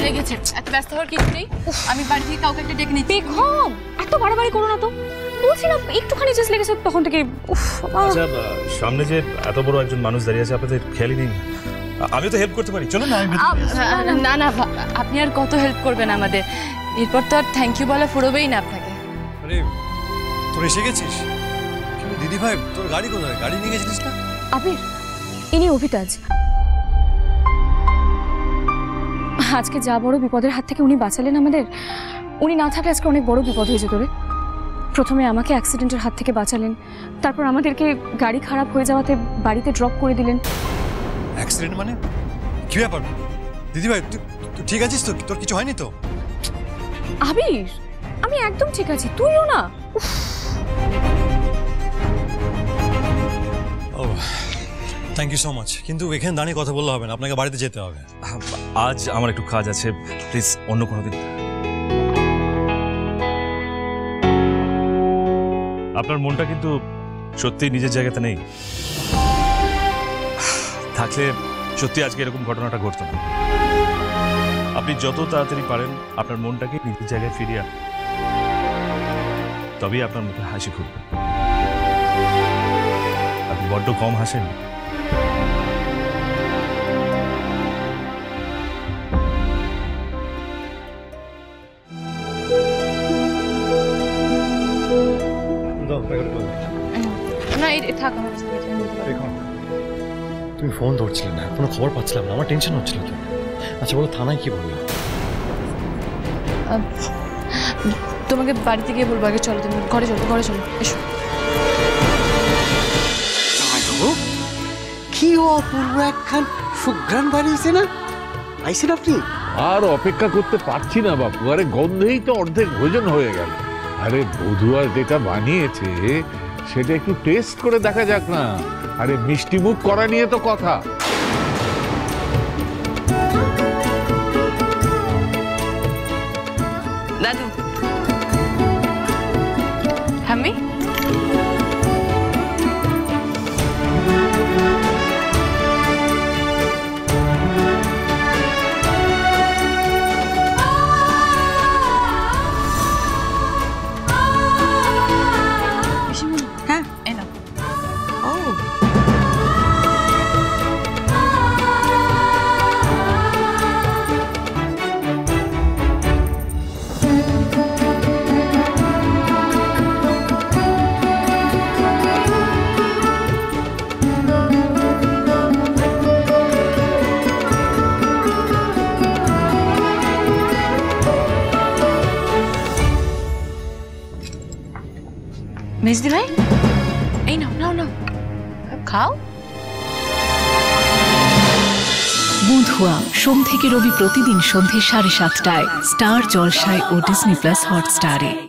হয়ে গেছে, এত ব্যস্ত হওয়ার কিছু নেই। আমি বাড়ি থেকে কাউকে একটা ডেকে নিচ্ছি। বেগম এত বাড়াবাড়ি করো না তো, বলছি না একটুখানি জাস্ট লেগেছে তখন থেকে। আচ্ছা সামনে যে এত বড় একজন মানুষ দাঁড়িয়ে আছে আপনাদের খেয়ালই নেই? আমিও তো হেল্প করতে পারি, চলো না। না না আপনি আর কত হেল্প করবেন আমাদের, এরপর তো আর থ্যাংক ইউ বলা ফুরবেই না আপনাকে। আরে তোর এসে গেছিস? কিন্তু দিদি ভাই তোর গাড়ি কোথায়? গাড়ি নিয়ে গেছিলিস না? আবির, ইনি অভিতাজ। আজকে যা বড় বিপদের হাত থেকে উনি বাঁচালেন আমাদের, উনি না থাকলে আজকে অনেক বড় বিপদ হয়ে যেত রে। প্রথমে আমাকে অ্যাক্সিডেন্টের হাত থেকে বাঁচালেন, তারপর আমাদেরকে গাড়ি খারাপ হয়ে যাওয়াতে বাড়িতে ড্রপ করে দিলেন। অ্যাক্সিডেন্ট মানে কি ব্যাপার? দিদি ভাই তুই ঠিক আছিস তো? তোর কিছু হয়নি তো? আবির, আমি একদম ঠিক আছি, তুইও না? ও থ্যাংক ইউ সো মাচ, কিন্তু এখানে দাঁড়িয়ে কথা বললে হবে না, আপনাকে বাড়িতে যেতে হবে। আজ আমার একটু কাজ আছে, প্লিজ অন্য কোনো দিন। আপনার মনটা কিন্তু সত্যি নিজের জায়গাতে নেই, থাকলে সত্যি আজকে এরকম ঘটনাটা ঘটতো না। আপনি যত তাড়াতাড়ি পারেন আপনার মনটাকে নিজের জায়গায় ফিরিয়ে আন, তবেই আপনার মুখে হাসি ফুটবে। আপনি বড্ড কম হাসেন। না এই থাক, তুমি ফোন ধরছিলে না, কোনো খবর পাচ্ছিলাম না, আমার টেনশন হচ্ছিল তো। আচ্ছা বলো, থানায় কি বললো? তোমাকে বাড়িতে গিয়ে বলবো, আগে চলো, তুমি ঘরে চলো, ঘরে চলো, এসো। কি অপূর্ব একখান সুঘ্রাণ বাড়িয়েছে না? আইসেন আপনি? আর অপেক্ষা করতে পারছি না বাপু, আরে গন্ধেই তো অর্ধেক ভোজন হয়ে গেল। আরে বধুয়া যেটা বানিয়েছে সেটা একটু টেস্ট করে দেখা যাক না। আরে মিষ্টি মুখ করা নিয়ে তো কথা। দাদু, আমি মেজদি ভাই, এই নাও নাও নাও, খাও। বধুয়া সোম থেকে রবি প্রতিদিন সন্ধ্যে 7:30টায় স্টার জলসায় ও ডিজনি প্লাস হটস্টারে।